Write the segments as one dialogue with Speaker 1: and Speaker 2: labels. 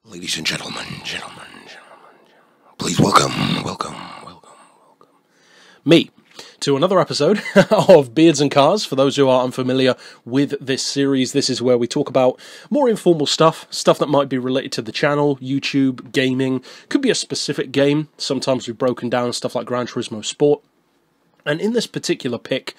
Speaker 1: Ladies and gentlemen, please welcome me to another episode of Beards and Cars. For those who are unfamiliar with this series, this is where we talk about more informal stuff that might be related to the channel, YouTube, gaming, could be a specific game. Sometimes we've broken down stuff like Gran Turismo Sport. And in this particular pick,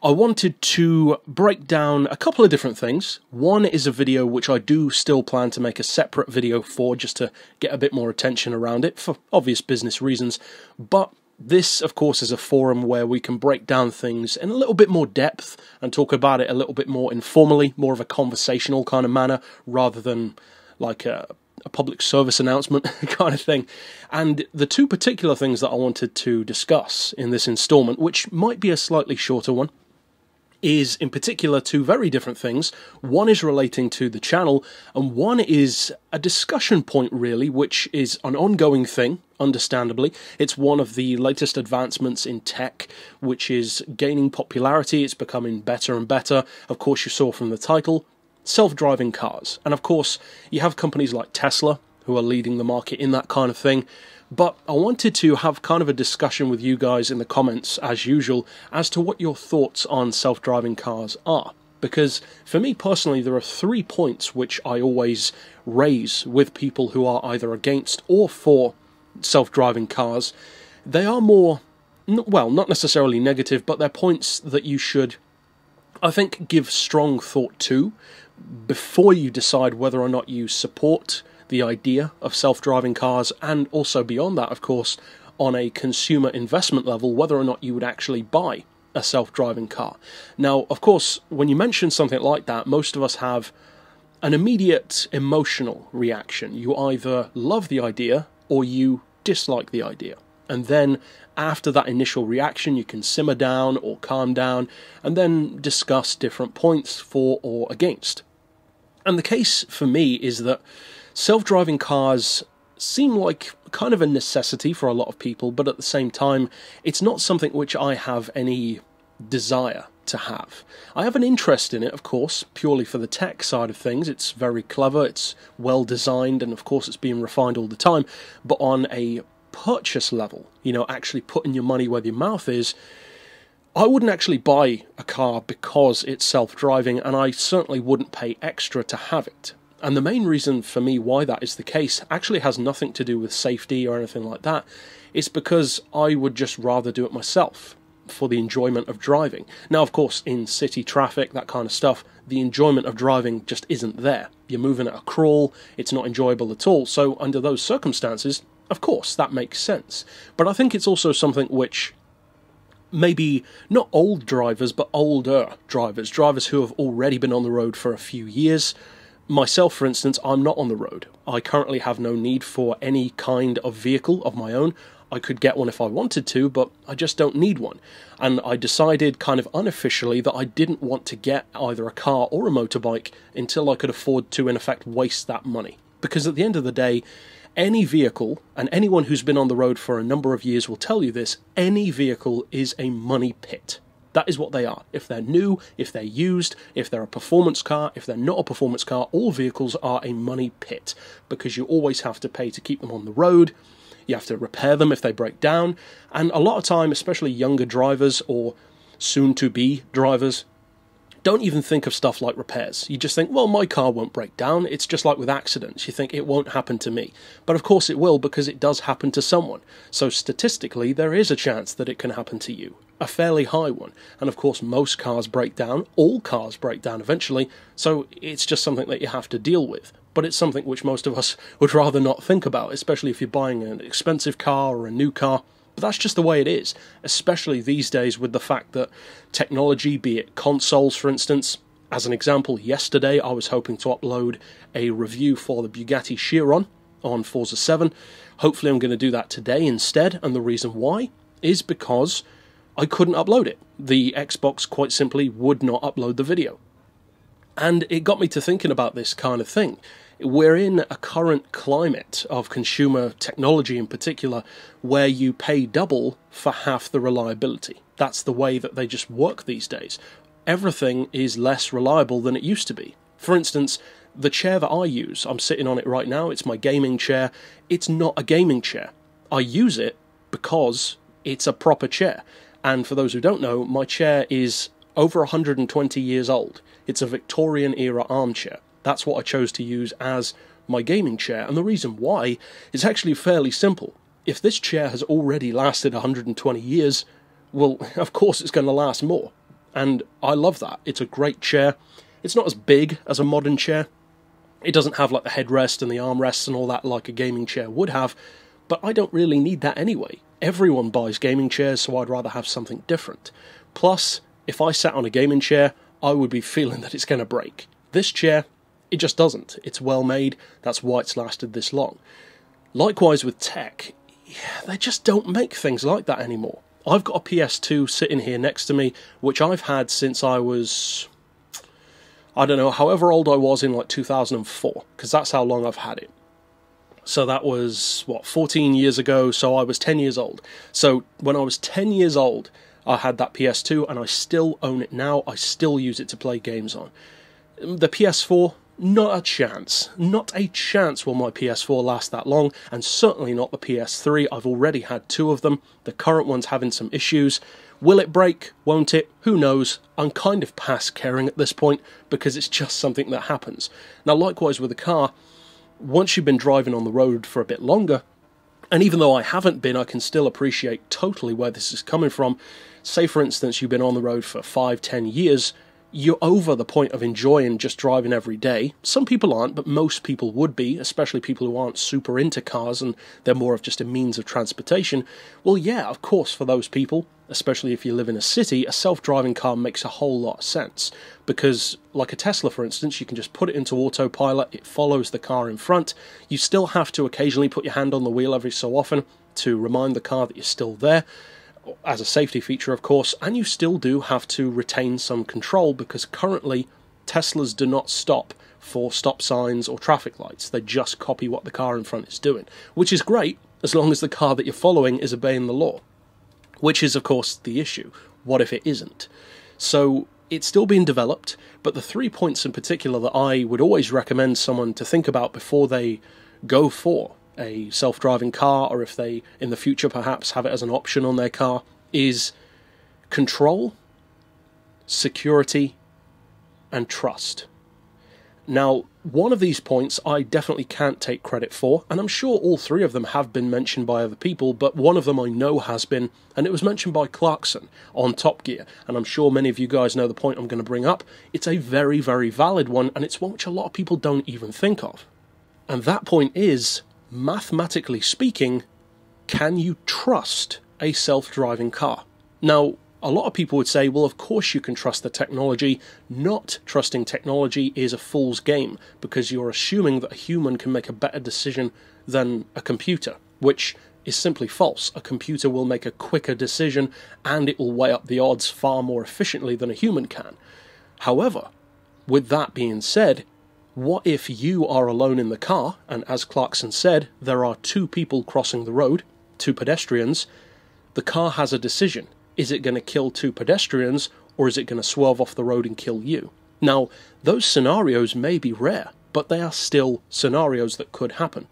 Speaker 1: I wanted to break down a couple of different things. One is a video which I do still plan to make a separate video for, just to get a bit more attention around it, for obvious business reasons. But this, of course, is a forum where we can break down things in a little bit more depth and talk about it a little bit more informally, more of a conversational kind of manner, rather than like a public service announcement kind of thing. And the two particular things that I wanted to discuss in this installment, which might be a slightly shorter one, is in particular two very different things. One is relating to the channel, and one is a discussion point, really, which is an ongoing thing, understandably. It's one of the latest advancements in tech, which is gaining popularity. It's becoming better and better. Of course, you saw from the title, self-driving cars. And of course, you have companies like Tesla, who are leading the market in that kind of thing. But I wanted to have kind of a discussion with you guys in the comments, as usual, as to what your thoughts on self-driving cars are. Because for me personally, there are 3 points which I always raise with people who are either against or for self-driving cars. They are more, well, not necessarily negative, but they're points that you should, I think, give strong thought to before you decide whether or not you support the idea of self-driving cars, and also beyond that, of course, on a consumer investment level, whether or not you would actually buy a self-driving car. Now, of course, when you mention something like that, most of us have an immediate emotional reaction. You either love the idea or you dislike the idea. And then after that initial reaction, you can simmer down or calm down and then discuss different points for or against. And the case for me is that self-driving cars seem like kind of a necessity for a lot of people, but at the same time, it's not something which I have any desire to have. I have an interest in it, of course, purely for the tech side of things. It's very clever, it's well designed, and of course it's being refined all the time. But on a purchase level, you know, actually putting your money where your mouth is, I wouldn't actually buy a car because it's self-driving, and I certainly wouldn't pay extra to have it. And the main reason for me why that is the case actually has nothing to do with safety or anything like that. It's because I would just rather do it myself for the enjoyment of driving. Now, of course, in city traffic, that kind of stuff, the enjoyment of driving just isn't there. You're moving at a crawl, it's not enjoyable at all. So under those circumstances, of course, that makes sense. But I think it's also something which maybe not old drivers, but older drivers who have already been on the road for a few years. Myself, for instance, I'm not on the road. I currently have no need for any kind of vehicle of my own. I could get one if I wanted to, but I just don't need one. And I decided kind of unofficially that I didn't want to get either a car or a motorbike until I could afford to, in effect, waste that money. Because at the end of the day, any vehicle, and anyone who's been on the road for a number of years will tell you this, any vehicle is a money pit. That is what they are. If they're new, if they're used, if they're a performance car, if they're not a performance car, all vehicles are a money pit, because you always have to pay to keep them on the road. You have to repair them if they break down, and a lot of time, especially younger drivers or soon-to-be drivers, don't even think of stuff like repairs. You just think, well, my car won't break down. It's just like with accidents. You think it won't happen to me. But of course it will, because it does happen to someone. So statistically, there is a chance that it can happen to you. A fairly high one. And of course, most cars break down. All cars break down eventually. So it's just something that you have to deal with. But it's something which most of us would rather not think about, especially if you're buying an expensive car or a new car. But that's just the way it is, especially these days with the fact that technology, be it consoles for instance. As an example, yesterday I was hoping to upload a review for the Bugatti Chiron on Forza 7. Hopefully I'm going to do that today instead, and the reason why is because I couldn't upload it. The Xbox quite simply would not upload the video. And it got me to thinking about this kind of thing. We're in a current climate of consumer technology in particular where you pay double for half the reliability. That's the way that they just work these days. Everything is less reliable than it used to be. For instance, The chair that I use, I'm sitting on it right now, it's my gaming chair. It's not a gaming chair. I use it because it's a proper chair. And for those who don't know, my chair is over 120 years old. It's a Victorian era armchair. That's what I chose to use as my gaming chair. And the reason why is actually fairly simple. If this chair has already lasted 120 years, well, of course it's going to last more. And I love that. It's a great chair. It's not as big as a modern chair. It doesn't have like the headrest and the armrests and all that like a gaming chair would have, but I don't really need that anyway. Everyone buys gaming chairs, so I'd rather have something different. Plus, if I sat on a gaming chair, I would be feeling that it's going to break. This chair, it just doesn't. It's well made, that's why it's lasted this long. Likewise with tech, they just don't make things like that anymore. I've got a PS2 sitting here next to me, which I've had since I was, I don't know, however old I was in like 2004, because that's how long I've had it. So that was, 14 years ago, so I was 10 years old. So when I was 10 years old, I had that PS2, and I still own it now. I still use it to play games on. The PS4, not a chance. Not a chance will my PS4 last that long, and certainly not the PS3. I've already had 2 of them. The current one's having some issues. Will it break? Won't it? Who knows? I'm kind of past caring at this point, because it's just something that happens. Now, likewise with a car, once you've been driving on the road for a bit longer, and even though I haven't been, I can still appreciate totally where this is coming from. Say, for instance, you've been on the road for 5-10 years, you're over the point of enjoying just driving every day. Some people aren't, but most people would be, especially people who aren't super into cars and they're more of just a means of transportation. Well, yeah, of course, for those people, especially if you live in a city, a self-driving car makes a whole lot of sense. Because, like a Tesla, for instance, you can just put it into autopilot, it follows the car in front. You still have to occasionally put your hand on the wheel every so often to remind the car that you're still there, as a safety feature, of course, and you still do have to retain some control, because currently Teslas do not stop for stop signs or traffic lights. They just copy what the car in front is doing, which is great as long as the car that you're following is obeying the law, which is, of course, the issue. What if it isn't? So it's still being developed, but the 3 points in particular that I would always recommend someone to think about before they go for a self-driving car, or if they in the future perhaps have it as an option on their car, is control, security, and trust. Now, one of these points I definitely can't take credit for, and I'm sure all 3 of them have been mentioned by other people, but one of them I know has been, and it was mentioned by Clarkson on Top Gear, and I'm sure many of you guys know the point I'm going to bring up. It's a very, very valid one, and it's one which a lot of people don't even think of. And that point is, mathematically speaking, can you trust a self-driving car? Now, a lot of people would say, well, of course you can trust the technology. Not trusting technology is a fool's game, because you're assuming that a human can make a better decision than a computer, which is simply false. A computer will make a quicker decision, and it will weigh up the odds far more efficiently than a human can. However, with that being said, what if you are alone in the car, and as Clarkson said, there are 2 people crossing the road, 2 pedestrians? The car has a decision. Is it going to kill 2 pedestrians, or is it going to swerve off the road and kill you? Now, those scenarios may be rare, but they are still scenarios that could happen.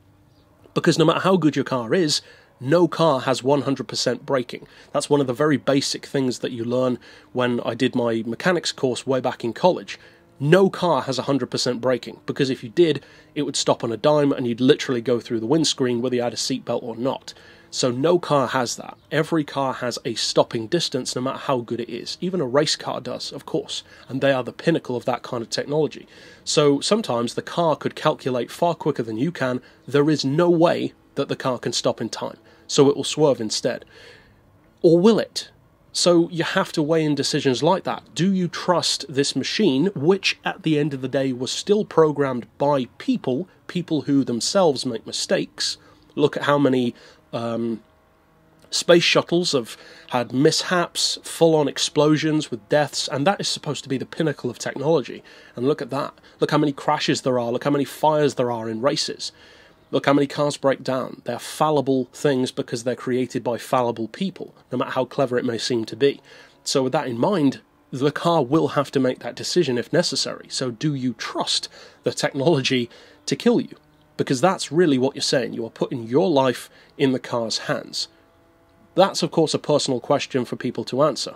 Speaker 1: Because no matter how good your car is, no car has 100% braking. That's one of the very basic things that you learn when I did my mechanics course way back in college. No car has 100% braking, because if you did, it would stop on a dime and you'd literally go through the windscreen whether you had a seatbelt or not. So no car has that. Every car has a stopping distance, no matter how good it is. Even a race car does, of course, and they are the pinnacle of that kind of technology. So sometimes the car could calculate far quicker than you can. There is no way that the car can stop in time, so it will swerve instead. Or will it? So you have to weigh in decisions like that. Do you trust this machine, which at the end of the day was still programmed by people who themselves make mistakes? Look at how many space shuttles have had mishaps, full-on explosions with deaths, and that is supposed to be the pinnacle of technology. And look at that. Look how many crashes there are. Look how many fires there are in races. Look how many cars break down. They're fallible things because they're created by fallible people, no matter how clever it may seem to be. So with that in mind, the car will have to make that decision if necessary. So do you trust the technology to kill you? Because that's really what you're saying. You are putting your life in the car's hands. That's, of course, a personal question for people to answer.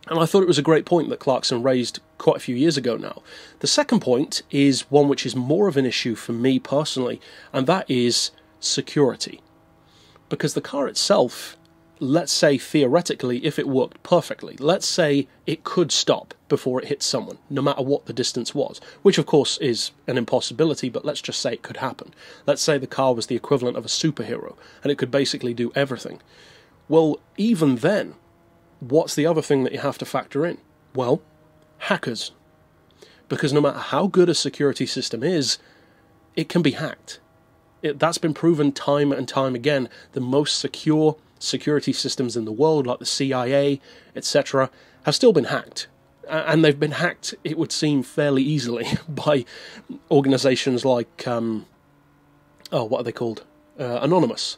Speaker 1: And I thought it was a great point that Clarkson raised quite a few years ago now. The second point is one which is more of an issue for me personally, and that is security. Because the car itself, let's say theoretically, if it worked perfectly, let's say it could stop before it hit someone, no matter what the distance was, which of course is an impossibility, but let's just say it could happen. Let's say the car was the equivalent of a superhero, and it could basically do everything. Well, even then, what's the other thing that you have to factor in? Well, hackers. Because no matter how good a security system is, it can be hacked. That's been proven time and time again. The most secure security systems in the world, like the CIA, etc., have still been hacked. And they've been hacked, it would seem, fairly easily by organisations like, what are they called? Anonymous.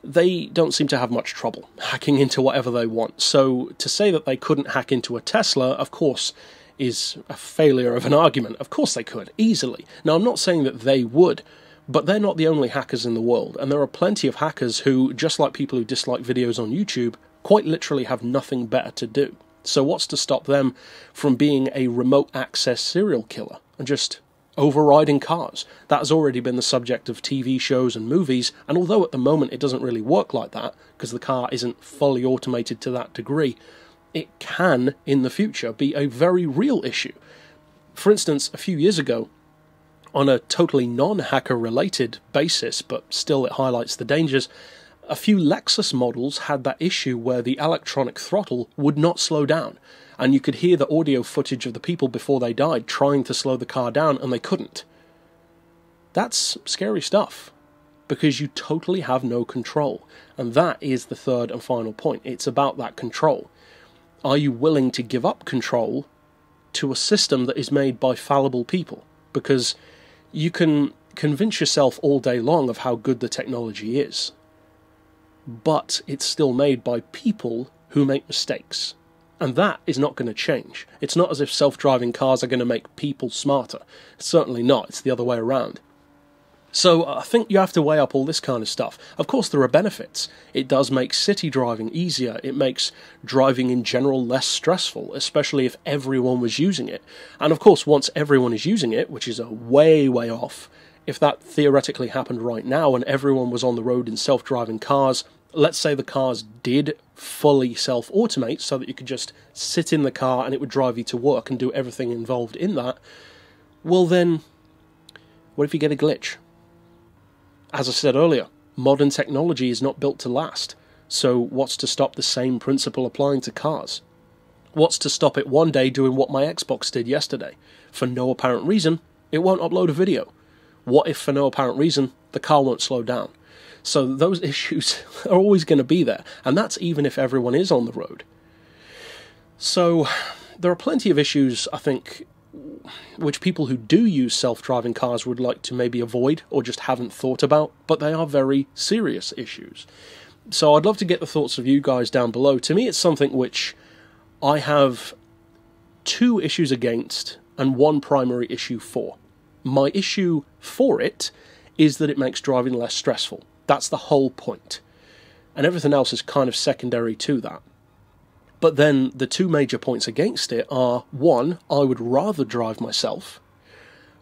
Speaker 1: They don't seem to have much trouble hacking into whatever they want. So to say that they couldn't hack into a Tesla, of course, is a failure of an argument. Of course they could, easily. Now, I'm not saying that they would, but they're not the only hackers in the world. And there are plenty of hackers who, just like people who dislike videos on YouTube, quite literally have nothing better to do. So what's to stop them from being a remote access serial killer and just overriding cars? That has already been the subject of TV shows and movies, and although at the moment it doesn't really work like that, because the car isn't fully automated to that degree, it can, in the future, be a very real issue. For instance, a few years ago, on a totally non-hacker related basis, but still it highlights the dangers, a few Lexus models had that issue where the electronic throttle would not slow down, and you could hear the audio footage of the people before they died trying to slow the car down, and they couldn't. That's scary stuff, because you totally have no control, and that is the third and final point. It's about that control. Are you willing to give up control to a system that is made by fallible people? Because you can convince yourself all day long of how good the technology is, but it's still made by people who make mistakes. And that is not going to change. It's not as if self-driving cars are going to make people smarter. Certainly not. It's the other way around. So I think you have to weigh up all this kind of stuff. Of course, there are benefits. It does make city driving easier. It makes driving in general less stressful, especially if everyone was using it. And of course, once everyone is using it, which is a way, way off, if that theoretically happened right now and everyone was on the road in self-driving cars, let's say the cars did fully self-automate so that you could just sit in the car and it would drive you to work and do everything involved in that, well then, what if you get a glitch? As I said earlier, modern technology is not built to last, so what's to stop the same principle applying to cars? What's to stop it one day doing what my Xbox did yesterday? For no apparent reason, it won't upload a video. What if for no apparent reason, the car won't slow down? So those issues are always going to be there, and that's even if everyone is on the road. So there are plenty of issues, I think, which people who do use self-driving cars would like to maybe avoid or just haven't thought about, but they are very serious issues. So I'd love to get the thoughts of you guys down below. To me, it's something which I have two issues against and one primary issue for. My issue for it is that it makes driving less stressful. That's the whole point. And everything else is kind of secondary to that. But then the two major points against it are, one, I would rather drive myself,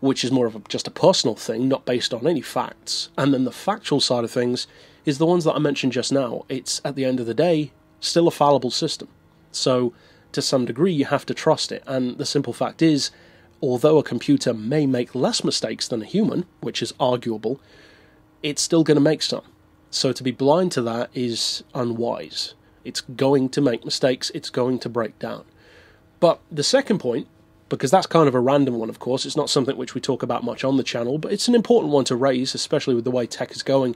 Speaker 1: which is more of just a personal thing, not based on any facts. And then the factual side of things is the ones that I mentioned just now. It's, at the end of the day, still a fallible system. So, to some degree, you have to trust it. And the simple fact is, although a computer may make less mistakes than a human, which is arguable, it's still going to make some. So to be blind to that is unwise. It's going to make mistakes, it's going to break down. But the second point, because that's kind of a random one, of course, it's not something which we talk about much on the channel, but it's an important one to raise, especially with the way tech is going,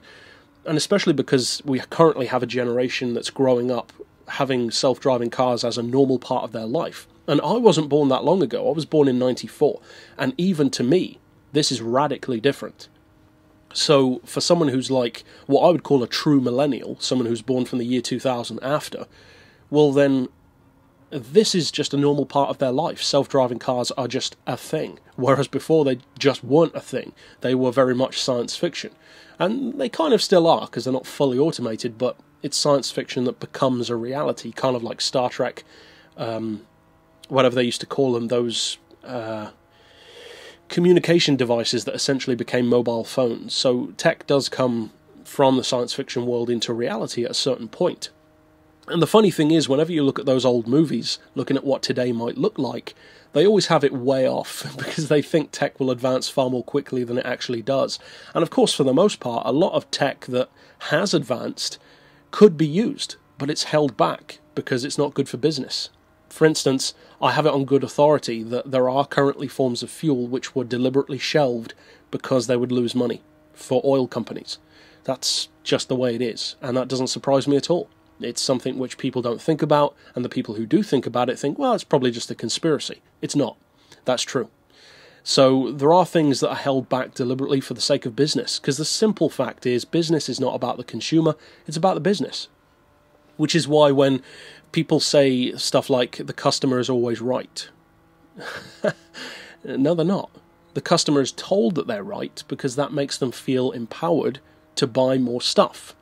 Speaker 1: and especially because we currently have a generation that's growing up having self-driving cars as a normal part of their life. And I wasn't born that long ago. I was born in '94, and even to me, this is radically different. So for someone who's like what I would call a true millennial, someone who's born from the year 2000 after, well then, this is just a normal part of their life. Self-driving cars are just a thing, whereas before they just weren't a thing. They were very much science fiction. And they kind of still are, because they're not fully automated, but it's science fiction that becomes a reality, kind of like Star Trek, whatever they used to call them, those communication devices that essentially became mobile phones. So tech does come from the science fiction world into reality at a certain point. And the funny thing is, whenever you look at those old movies, looking at what today might look like, they always have it way off, because they think tech will advance far more quickly than it actually does. And of course, for the most part, a lot of tech that has advanced could be used, but it's held back because it's not good for business. For instance, I have it on good authority that there are currently forms of fuel which were deliberately shelved because they would lose money for oil companies. That's just the way it is, and that doesn't surprise me at all. It's something which people don't think about, and the people who do think about it think, well, it's probably just a conspiracy. It's not. That's true. So there are things that are held back deliberately for the sake of business, because the simple fact is business is not about the consumer, it's about the business. Which is why when people say stuff like, the customer is always right. No, they're not. The customer is told that they're right, because that makes them feel empowered to buy more stuff.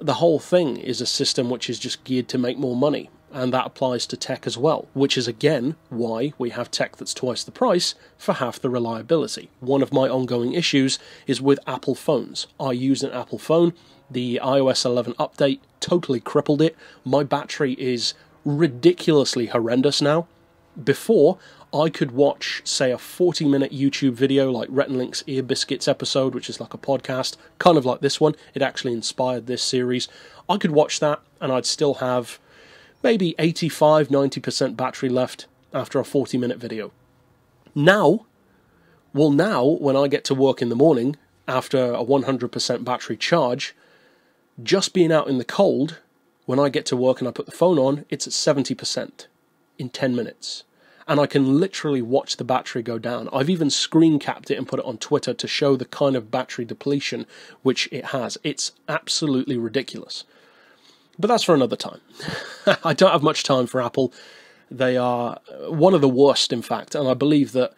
Speaker 1: The whole thing is a system which is just geared to make more money, and that applies to tech as well, which is again why we have tech that's twice the price for half the reliability. One of my ongoing issues is with Apple phones. I use an Apple phone. The iOS 11 update totally crippled it. My battery is ridiculously horrendous now. Before, I could watch, say, a 40-minute YouTube video like Rhett and Link's Ear Biscuits episode, which is like a podcast, kind of like this one. It actually inspired this series. I could watch that, and I'd still have maybe 85-90% battery left after a 40-minute video. Now, when I get to work in the morning, after a 100% battery charge, just being out in the cold, when I get to work and I put the phone on, it's at 70% in 10 minutes. And I can literally watch the battery go down. I've even screen capped it and put it on Twitter to show the kind of battery depletion which it has. It's absolutely ridiculous. But that's for another time. I don't have much time for Apple. They are one of the worst, in fact, and I believe that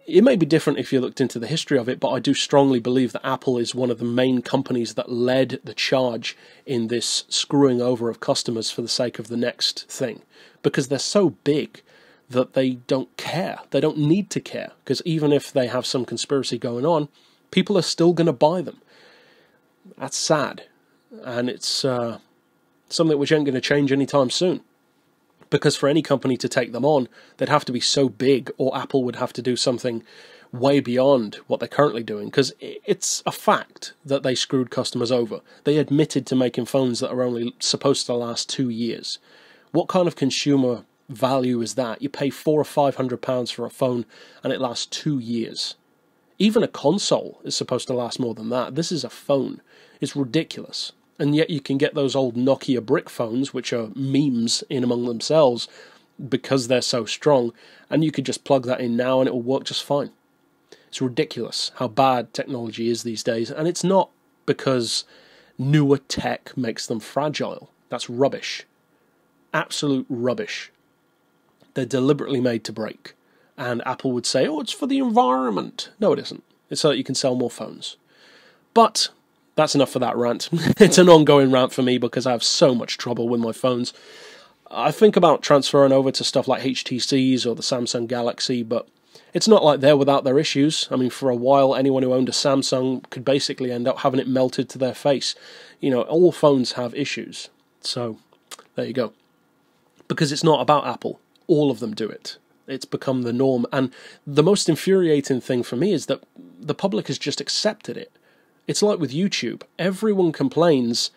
Speaker 1: it may be different if you looked into the history of it, but I do strongly believe that Apple is one of the main companies that led the charge in this screwing over of customers for the sake of the next thing. Because they're so big that they don't care. They don't need to care, because even if they have some conspiracy going on, people are still going to buy them. That's sad, and it's something which ain't going to change anytime soon. Because for any company to take them on, they'd have to be so big, or Apple would have to do something way beyond what they're currently doing, because it's a fact that they screwed customers over. They admitted to making phones that are only supposed to last 2 years. What kind of consumer value is that? You pay £400 or £500 for a phone and it lasts 2 years. Even a console is supposed to last more than that. This is a phone. It's ridiculous. And yet you can get those old Nokia brick phones, which are memes in among themselves, because they're so strong, and you could just plug that in now and it will work just fine. It's ridiculous how bad technology is these days, and it's not because newer tech makes them fragile. That's rubbish. Absolute rubbish. They're deliberately made to break. And Apple would say, oh, it's for the environment. No, it isn't. It's so that you can sell more phones. But that's enough for that rant. It's an ongoing rant for me because I have so much trouble with my phones. I think about transferring over to stuff like HTC's or the Samsung Galaxy, but it's not like they're without their issues. I mean, for a while, anyone who owned a Samsung could basically end up having it melted to their face. You know, all phones have issues. So, there you go. Because it's not about Apple. All of them do it. It's become the norm. And the most infuriating thing for me is that the public has just accepted it. It's like with YouTube. Everyone complains,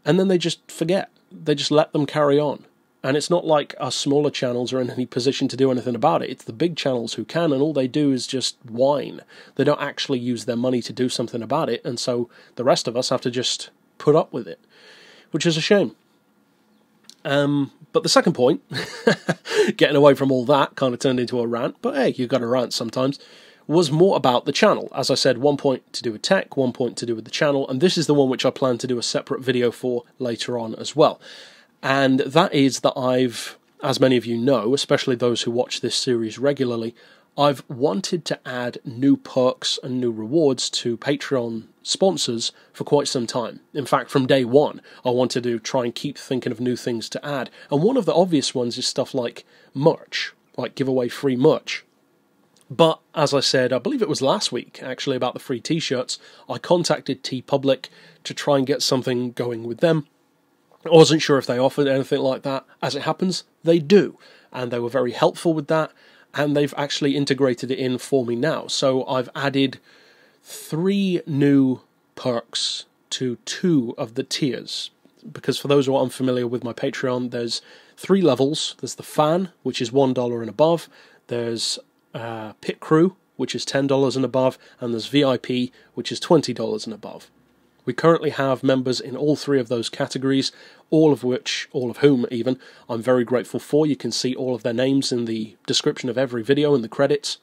Speaker 1: and then they just forget. They just let them carry on. And it's not like our smaller channels are in any position to do anything about it. It's the big channels who can, and all they do is just whine. They don't actually use their money to do something about it, and so the rest of us have to just put up with it, which is a shame. But the second point, getting away from all that, kind of turned into a rant, but hey, you've got to rant sometimes, was more about the channel. As I said, 1 point to do with tech, 1 point to do with the channel, and this is the one which I plan to do a separate video for later on as well. And that is that I've, as many of you know, especially those who watch this series regularly, I've wanted to add new perks and new rewards to Patreon sponsors for quite some time. In fact, from day one, I wanted to try and keep thinking of new things to add. And one of the obvious ones is stuff like merch, like give away free merch. But, as I said, I believe it was last week, actually, about the free t-shirts, I contacted TeePublic to try and get something going with them. I wasn't sure if they offered anything like that. As it happens, they do. And they were very helpful with that. And they've actually integrated it in for me now. So I've added 3 new perks to 2 of the tiers. Because for those who are unfamiliar with my Patreon, there's 3 levels. There's the Fan, which is $1 and above. There's Pit Crew, which is $10 and above. And there's VIP, which is $20 and above. We currently have members in all 3 of those categories, all of whom even, I'm very grateful for. You can see all of their names in the description of every video and the credits.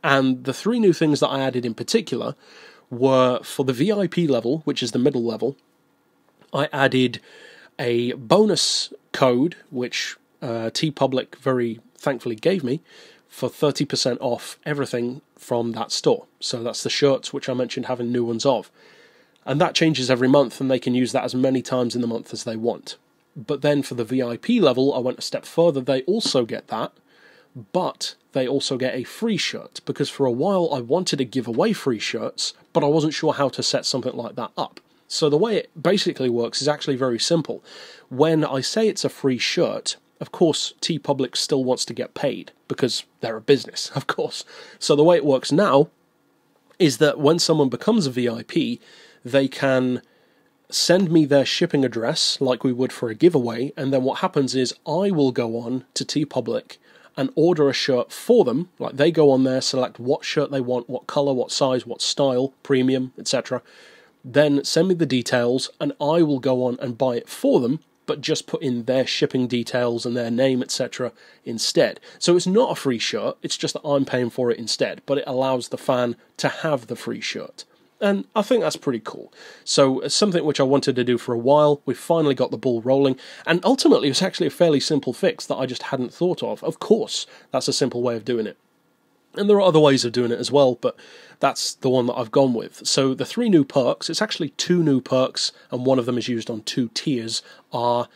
Speaker 1: And the 3 new things that I added in particular were for the VIP level, which is the middle level. I added a bonus code, which TeePublic very thankfully gave me, for 30% off everything from that store. So that's the shirts, which I mentioned having new ones of. And that changes every month, and they can use that as many times in the month as they want. But then for the VIP level, I went a step further. They also get that, but they also get a free shirt, because for a while I wanted to give away free shirts, but I wasn't sure how to set something like that up. So the way it basically works is actually very simple. When I say it's a free shirt, of course, TeePublic still wants to get paid, because they're a business, of course. So the way it works now is that when someone becomes a VIP, they can send me their shipping address like we would for a giveaway, and then what happens is I will go on to TeePublic and order a shirt for them. Like, they go on there, select what shirt they want, what colour, what size, what style, premium, etc. Then send me the details, and I will go on and buy it for them, but just put in their shipping details and their name, etc. instead. So it's not a free shirt, it's just that I'm paying for it instead, but it allows the fan to have the free shirt. And I think that's pretty cool. So something which I wanted to do for a while, we've finally got the ball rolling, and ultimately it was actually a fairly simple fix that I just hadn't thought of. Of course, that's a simple way of doing it. And there are other ways of doing it as well, but that's the one that I've gone with. So the 3 new perks, it's actually 2 new perks, and one of them is used on 2 tiers, are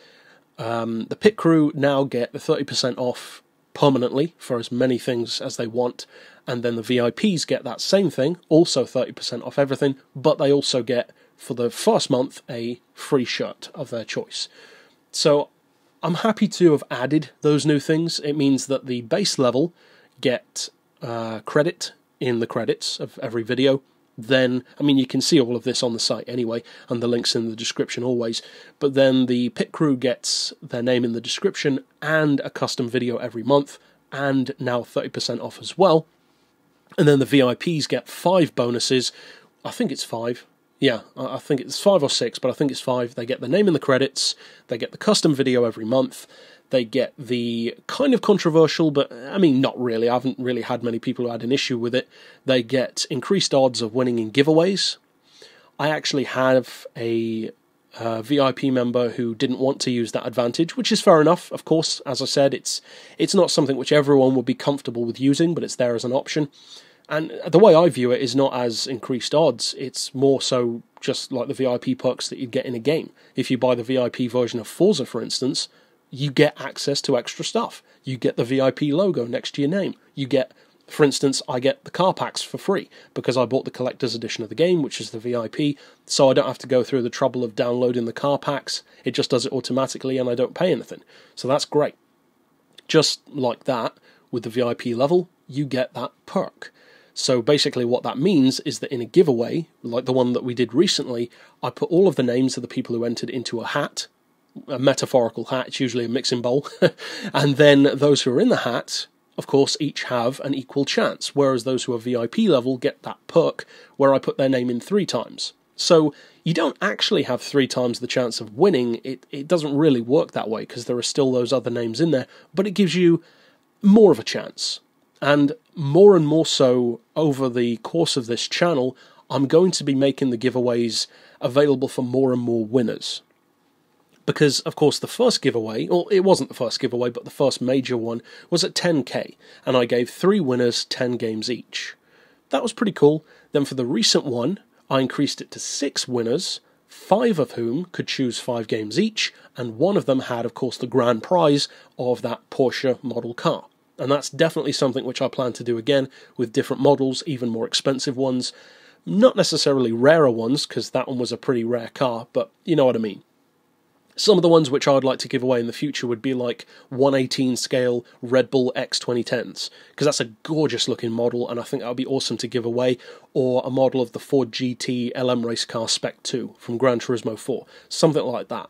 Speaker 1: the Pit Crew now get the 30% off permanently for as many things as they want, and then the VIPs get that same thing, also 30% off everything, but they also get, for the first month, a free shirt of their choice. So I'm happy to have added those new things. It means that the base level get credit in the credits of every video. Then, I mean, you can see all of this on the site anyway, and the link's in the description always, but then the Pit Crew gets their name in the description and a custom video every month, and now 30% off as well. And then the VIPs get 5 bonuses. I think it's 5. Yeah, I think it's 5 or 6, but I think it's 5. They get the name in the credits, they get the custom video every month, they get the kind of controversial, but I mean, not really. I haven't really had many people who had an issue with it. They get increased odds of winning in giveaways. I actually have a VIP member who didn't want to use that advantage, which is fair enough. Of course, as I said, it's not something which everyone would be comfortable with using, but it's there as an option. And the way I view it is not as increased odds, it's more so just like the VIP perks that you'd get in a game. If you buy the VIP version of Forza, for instance, you get access to extra stuff. You get the VIP logo next to your name. You get, for instance, I get the car packs for free because I bought the collector's edition of the game, which is the VIP, so I don't have to go through the trouble of downloading the car packs. It just does it automatically and I don't pay anything. So that's great. Just like that, with the VIP level, you get that perk. So basically what that means is that in a giveaway, like the one that we did recently, I put all of the names of the people who entered into a hat, a metaphorical hat, it's usually a mixing bowl, and then those who are in the hat, of course, each have an equal chance, whereas those who are VIP level get that perk where I put their name in 3 times. So you don't actually have 3 times the chance of winning. It doesn't really work that way because there are still those other names in there, but it gives you more of a chance. And more so over the course of this channel, I'm going to be making the giveaways available for more and more winners. Because, of course, the first giveaway, or it wasn't the first giveaway, but the first major one, was at 10k, and I gave 3 winners 10 games each. That was pretty cool. Then for the recent one, I increased it to 6 winners, 5 of whom could choose 5 games each, and one of them had, of course, the grand prize of that Porsche model car. And that's definitely something which I plan to do again with different models, even more expensive ones. Not necessarily rarer ones, because that one was a pretty rare car, but you know what I mean. Some of the ones which I would like to give away in the future would be like 1/18 scale Red Bull X 2010s, because that's a gorgeous looking model, and I think that would be awesome to give away, or a model of the Ford GT LM race car Spec 2 from Gran Turismo 4, something like that.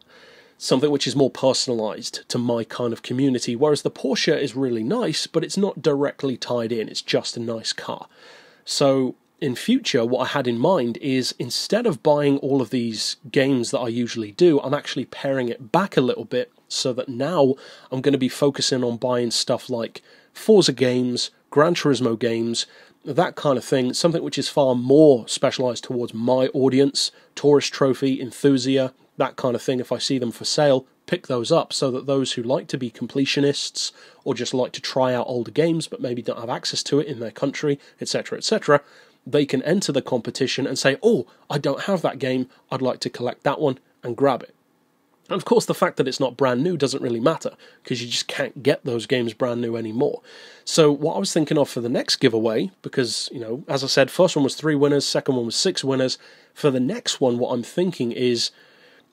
Speaker 1: Something which is more personalised to my kind of community, whereas the Porsche is really nice, but it's not directly tied in, it's just a nice car. So in future, what I had in mind is, instead of buying all of these games that I usually do, I'm actually paring it back a little bit, so that now I'm going to be focusing on buying stuff like Forza games, Gran Turismo games, that kind of thing, something which is far more specialised towards my audience, Tourist Trophy, Enthusia, that kind of thing. If I see them for sale, pick those up, so that those who like to be completionists, or just like to try out older games but maybe don't have access to it in their country, etc., etc., they can enter the competition and say, oh, I don't have that game, I'd like to collect that one, and grab it. And of course, the fact that it's not brand new doesn't really matter, because you just can't get those games brand new anymore. So what I was thinking of for the next giveaway, because, you know, as I said, first one was 3 winners, second one was 6 winners. For the next one, what I'm thinking is,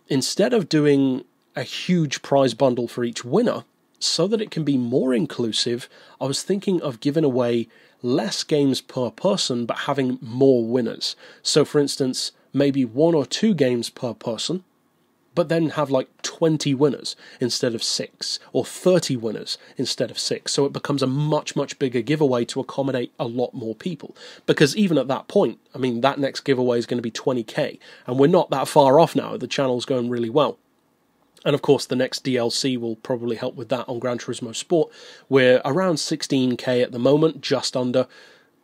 Speaker 1: instead of doing a huge prize bundle for each winner, so that it can be more inclusive, I was thinking of giving away less games per person, but having more winners. So for instance, maybe 1 or 2 games per person, but then have like 20 winners instead of 6, or 30 winners instead of 6. So it becomes a much, much bigger giveaway to accommodate a lot more people. Because even at that point, I mean, that next giveaway is going to be 20k, and we're not that far off now. The channel's going really well. And of course, the next DLC will probably help with that on Gran Turismo Sport. We're around 16k at the moment, just under.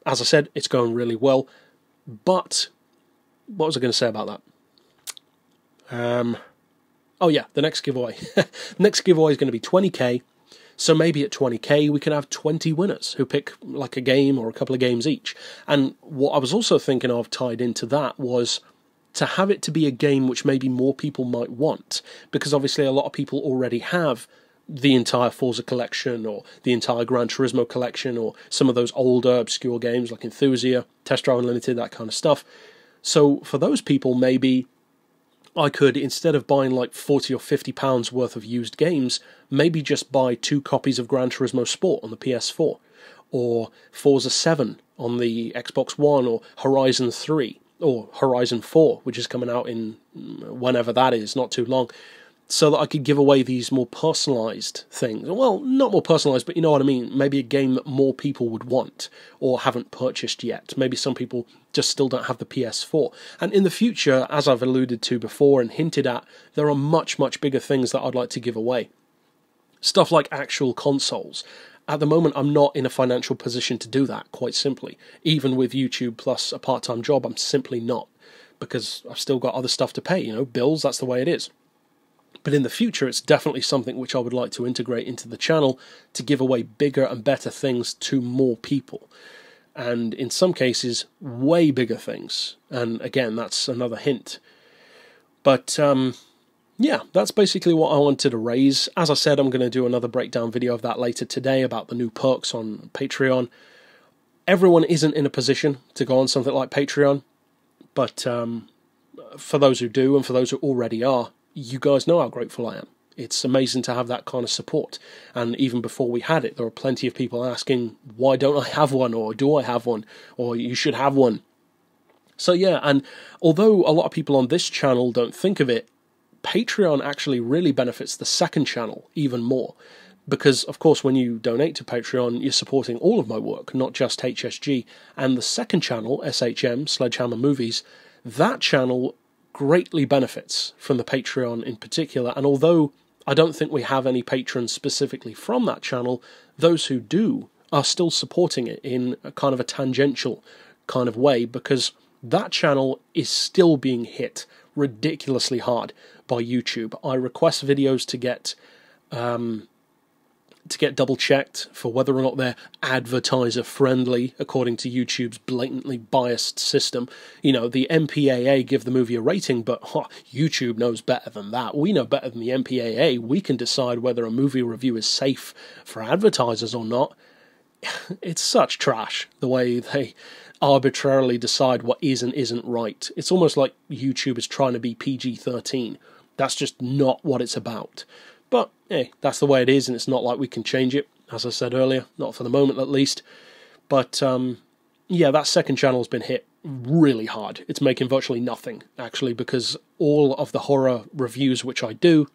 Speaker 1: As I said, it's going really well. But what was I going to say about that? Oh yeah, the next giveaway. Next giveaway is going to be 20k. So maybe at 20k we can have 20 winners who pick like a game or a couple of games each. And what I was also thinking of tied into that was to have it to be a game which maybe more people might want, because obviously a lot of people already have the entire Forza collection, or the entire Gran Turismo collection, or some of those older obscure games like Enthusia, Test Drive Unlimited, that kind of stuff. So for those people, maybe I could, instead of buying like £40 or £50 worth of used games, maybe just buy 2 copies of Gran Turismo Sport on the PS4, or Forza 7 on the Xbox One, or Horizon 3, or Horizon 4, which is coming out in whenever that is, not too long, so that I could give away these more personalised things. Well, not more personalised, but you know what I mean. Maybe a game that more people would want, or haven't purchased yet. Maybe some people just still don't have the PS4. And in the future, as I've alluded to before and hinted at, there are much, much bigger things that I'd like to give away. Stuff like actual consoles. At the moment, I'm not in a financial position to do that, quite simply. Even with YouTube plus a part-time job, I'm simply not. Because I've still got other stuff to pay, you know, bills, that's the way it is. But in the future, it's definitely something which I would like to integrate into the channel to give away bigger and better things to more people. And in some cases, way bigger things. And again, that's another hint. But yeah, that's basically what I wanted to raise. As I said, I'm going to do another breakdown video of that later today about the new perks on Patreon. Everyone isn't in a position to go on something like Patreon, but for those who do, and for those who already are, you guys know how grateful I am. It's amazing to have that kind of support. And even before we had it, there were plenty of people asking, why don't I have one, or do I have one, or you should have one. So yeah, and although a lot of people on this channel don't think of it, Patreon actually really benefits the second channel even more. Because, of course, when you donate to Patreon, you're supporting all of my work, not just HSG. And the second channel, SHM, Sledgehammer Movies, that channel greatly benefits from the Patreon in particular. And although I don't think we have any patrons specifically from that channel, those who do are still supporting it in a kind of a tangential kind of way, because that channel is still being hit ridiculously hard by YouTube. I request videos to get double checked for whether or not they're advertiser friendly according to YouTube's blatantly biased system. You know, the MPAA give the movie a rating, but YouTube knows better than that. We know better than the MPAA. We can decide whether a movie review is safe for advertisers or not. It's such trash, the way they arbitrarily decide what is and isn't right. It's almost like YouTube is trying to be PG-13. That's just not what it's about. But, hey, that's the way it is, and it's not like we can change it, as I said earlier, not for the moment at least. But, yeah, that second channel's been hit really hard. It's making virtually nothing, actually, because all of the horror reviews which I do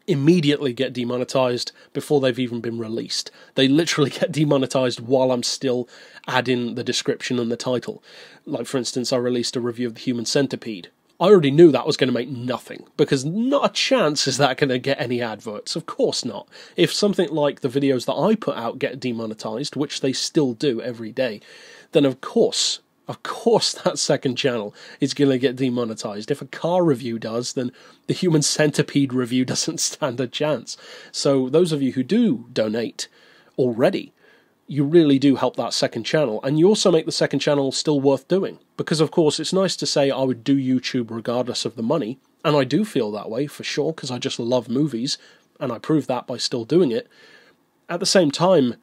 Speaker 1: immediately get demonetized before they've even been released. They literally get demonetized while I'm still adding the description and the title. Like, for instance, I released a review of The Human Centipede. I already knew that was going to make nothing, because not a chance is that going to get any adverts. Of course not. If something like the videos that I put out get demonetized, which they still do every day, then of course that second channel is going to get demonetized. If a car review does, then the Human Centipede review doesn't stand a chance. So those of you who do donate already, you really do help that second channel, and you also make the second channel still worth doing. Because, of course, it's nice to say I would do YouTube regardless of the money, and I do feel that way, for sure, because I just love movies, and I prove that by still doing it. At the same time,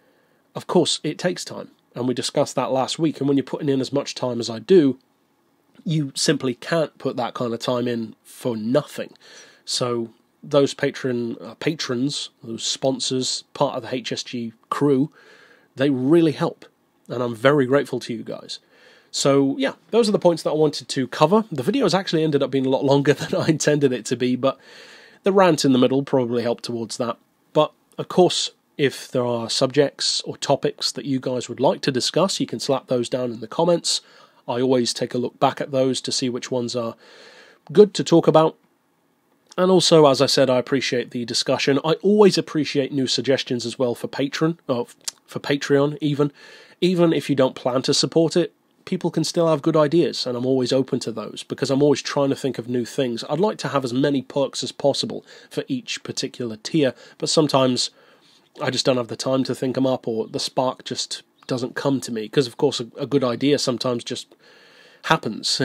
Speaker 1: of course, it takes time, and we discussed that last week, and when you're putting in as much time as I do, you simply can't put that kind of time in for nothing. So those patrons, those sponsors, part of the HSG crew, they really help, and I'm very grateful to you guys. So, yeah, those are the points that I wanted to cover. The video has actually ended up being a lot longer than I intended it to be, but the rant in the middle probably helped towards that. But, of course, if there are subjects or topics that you guys would like to discuss, you can slap those down in the comments. I always take a look back at those to see which ones are good to talk about. And also, as I said, I appreciate the discussion. I always appreciate new suggestions as well for Patreon even. Even if you don't plan to support it, people can still have good ideas, and I'm always open to those, because I'm always trying to think of new things. I'd like to have as many perks as possible for each particular tier, but sometimes I just don't have the time to think them up, or the spark just doesn't come to me, because of course a good idea sometimes just happens,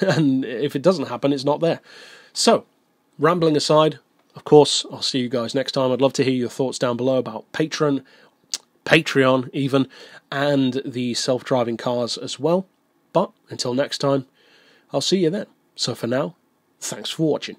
Speaker 1: and if it doesn't happen, it's not there. So, rambling aside, of course, I'll see you guys next time. I'd love to hear your thoughts down below about Patreon even, and the self-driving cars as well. But until next time, I'll see you then. So for now, thanks for watching.